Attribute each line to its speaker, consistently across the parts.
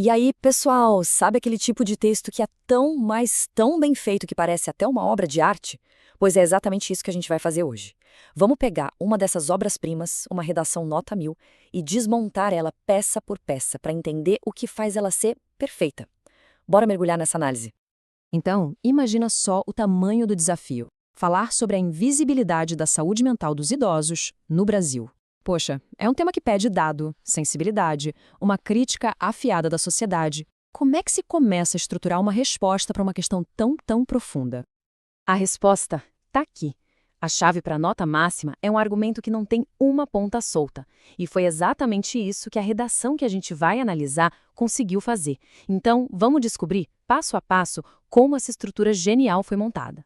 Speaker 1: E aí, pessoal, sabe aquele tipo de texto que é tão, mas tão bem feito que parece até uma obra de arte? Pois é exatamente isso que a gente vai fazer hoje. Vamos pegar uma dessas obras-primas, uma redação nota 1000, e desmontar ela peça por peça para entender o que faz ela ser perfeita. Bora mergulhar nessa análise.
Speaker 2: Então, imagina só o tamanho do desafio. Falar sobre a invisibilidade da saúde mental dos idosos no Brasil. Poxa, é um tema que pede dado, sensibilidade, uma crítica afiada da sociedade. Como é que se começa a estruturar uma resposta para uma questão tão profunda? A resposta está aqui. A chave para a nota máxima é um argumento que não tem uma ponta solta. E foi exatamente isso que a redação que a gente vai analisar conseguiu fazer. Então, vamos descobrir, passo a passo, como essa estrutura genial foi montada.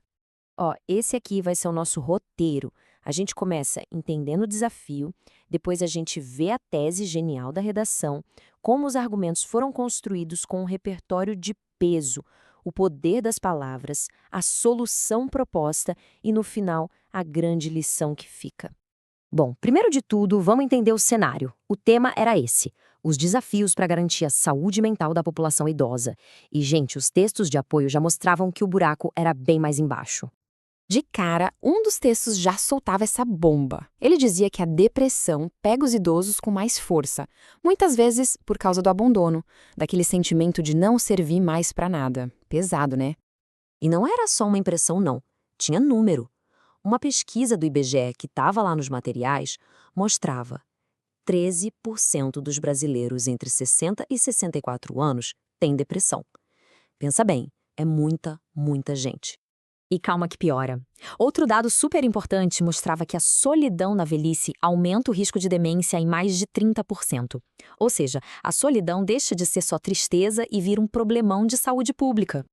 Speaker 3: Ó, esse aqui vai ser o nosso roteiro. A gente começa entendendo o desafio, depois a gente vê a tese genial da redação, como os argumentos foram construídos com um repertório de peso, o poder das palavras, a solução proposta e, no final, a grande lição que fica. Bom, primeiro de tudo, vamos entender o cenário. O tema era esse: os desafios para garantir a saúde mental da população idosa. E, gente, os textos de apoio já mostravam que o buraco era bem mais embaixo.
Speaker 4: De cara, um dos textos já soltava essa bomba. Ele dizia que a depressão pega os idosos com mais força, muitas vezes por causa do abandono, daquele sentimento de não servir mais para nada. Pesado, né?
Speaker 3: E não era só uma impressão, não. Tinha número. Uma pesquisa do IBGE que estava lá nos materiais mostrava 13% dos brasileiros entre 60 e 64 anos têm depressão. Pensa bem, é muita gente.
Speaker 5: E calma que piora. Outro dado super importante mostrava que a solidão na velhice aumenta o risco de demência em mais de 30%. Ou seja, a solidão deixa de ser só tristeza e vira um problemão de saúde pública.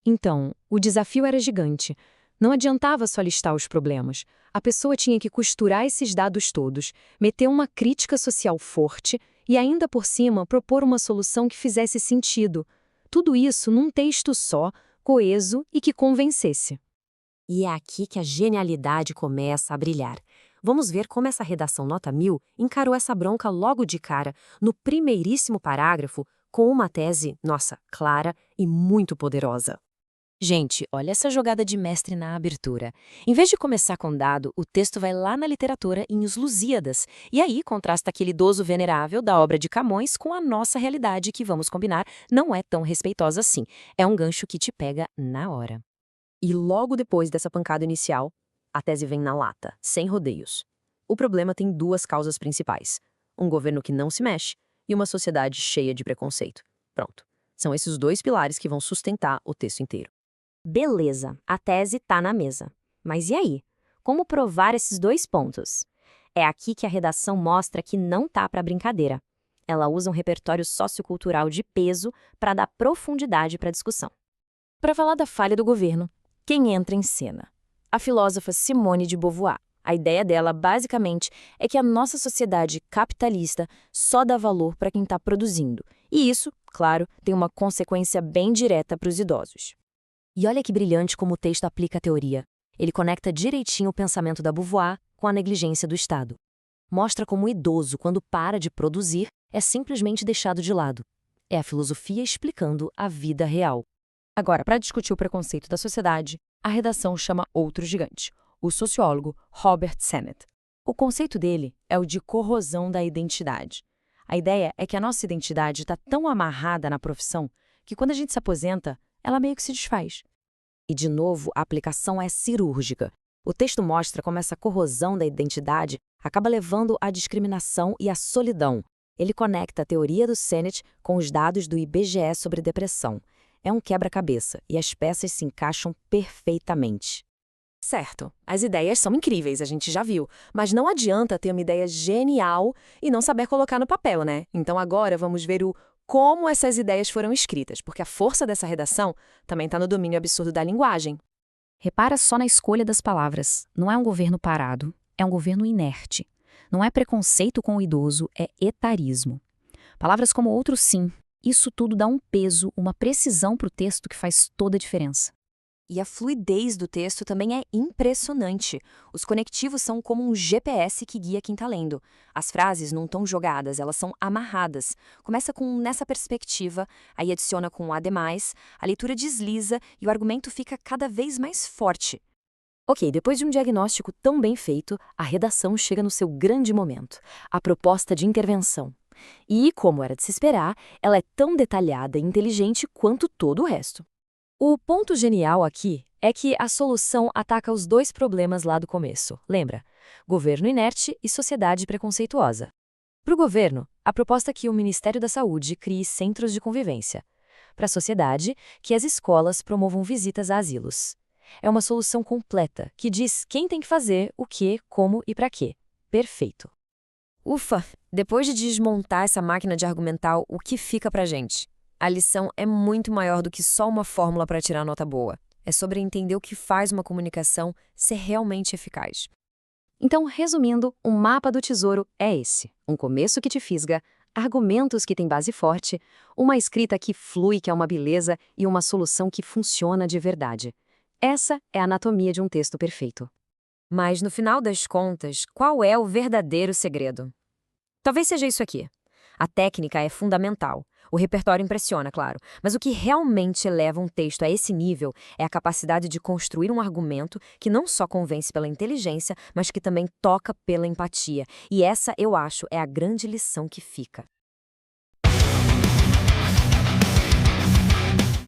Speaker 2: Então, o desafio era gigante. Não adiantava só listar os problemas. A pessoa tinha que costurar esses dados todos, meter uma crítica social forte e ainda por cima propor uma solução que fizesse sentido. Tudo isso num texto só, coeso e que convencesse.
Speaker 3: E é aqui que a genialidade começa a brilhar. Vamos ver como essa redação nota 1000 encarou essa bronca logo de cara, no primeiríssimo parágrafo, com uma tese, nossa, clara e muito poderosa.
Speaker 1: Gente, olha essa jogada de mestre na abertura. Em vez de começar com dado, o texto vai lá na literatura em Os Lusíadas. E aí contrasta aquele idoso venerável da obra de Camões com a nossa realidade que, vamos combinar, não é tão respeitosa assim. É um gancho que te pega na hora.
Speaker 3: E logo depois dessa pancada inicial, a tese vem na lata, sem rodeios. O problema tem duas causas principais: um governo que não se mexe e uma sociedade cheia de preconceito. Pronto. São esses dois pilares que vão sustentar o texto inteiro.
Speaker 5: Beleza, a tese tá na mesa. Mas e aí? Como provar esses dois pontos? É aqui que a redação mostra que não tá para brincadeira. Ela usa um repertório sociocultural de peso para dar profundidade para a discussão.
Speaker 4: Para falar da falha do governo, quem entra em cena? A filósofa Simone de Beauvoir. A ideia dela, basicamente, é que a nossa sociedade capitalista só dá valor para quem está produzindo. E isso, claro, tem uma consequência bem direta para os idosos.
Speaker 3: E olha que brilhante como o texto aplica a teoria. Ele conecta direitinho o pensamento da Beauvoir com a negligência do Estado. Mostra como o idoso, quando para de produzir, é simplesmente deixado de lado. É a filosofia explicando a vida real.
Speaker 2: Agora, para discutir o preconceito da sociedade, a redação chama outro gigante, o sociólogo Robert Sennett. O conceito dele é o de corrosão da identidade. A ideia é que a nossa identidade está tão amarrada na profissão que quando a gente se aposenta, ela meio que se desfaz.
Speaker 3: E, de novo, a aplicação é cirúrgica. O texto mostra como essa corrosão da identidade acaba levando à discriminação e à solidão. Ele conecta a teoria do Sennett com os dados do IBGE sobre depressão. É um quebra-cabeça e as peças se encaixam perfeitamente.
Speaker 4: Certo, as ideias são incríveis, a gente já viu, mas não adianta ter uma ideia genial e não saber colocar no papel, né? Então agora vamos ver como essas ideias foram escritas, porque a força dessa redação também está no domínio absurdo da linguagem.
Speaker 5: Repara só na escolha das palavras. Não é um governo parado, é um governo inerte. Não é preconceito com o idoso, é etarismo. Palavras como outro sim, isso tudo dá um peso, uma precisão para o texto que faz toda a diferença.
Speaker 1: E a fluidez do texto também é impressionante. Os conectivos são como um GPS que guia quem está lendo. As frases não estão jogadas, elas são amarradas. Começa com nessa perspectiva, aí adiciona com ademais, a leitura desliza e o argumento fica cada vez mais forte.
Speaker 4: Ok, depois de um diagnóstico tão bem feito, a redação chega no seu grande momento, a proposta de intervenção. E, como era de se esperar, ela é tão detalhada e inteligente quanto todo o resto. O ponto genial aqui é que a solução ataca os dois problemas lá do começo, lembra? Governo inerte e sociedade preconceituosa. Para o governo, a proposta é que o Ministério da Saúde crie centros de convivência. Para a sociedade, que as escolas promovam visitas a asilos. É uma solução completa, que diz quem tem que fazer, o que, como e para quê. Perfeito. Ufa! Depois de desmontar essa máquina de argumental, o que fica pra gente? A lição é muito maior do que só uma fórmula para tirar nota boa. É sobre entender o que faz uma comunicação ser realmente eficaz.
Speaker 2: Então, resumindo, o mapa do tesouro é esse. Um começo que te fisga, argumentos que têm base forte, uma escrita que flui, que é uma beleza, e uma solução que funciona de verdade. Essa é a anatomia de um texto perfeito.
Speaker 3: Mas, no final das contas, qual é o verdadeiro segredo? Talvez seja isso aqui. A técnica é fundamental. O repertório impressiona, claro. Mas o que realmente eleva um texto a esse nível é a capacidade de construir um argumento que não só convence pela inteligência, mas que também toca pela empatia. E essa, eu acho, é a grande lição que fica.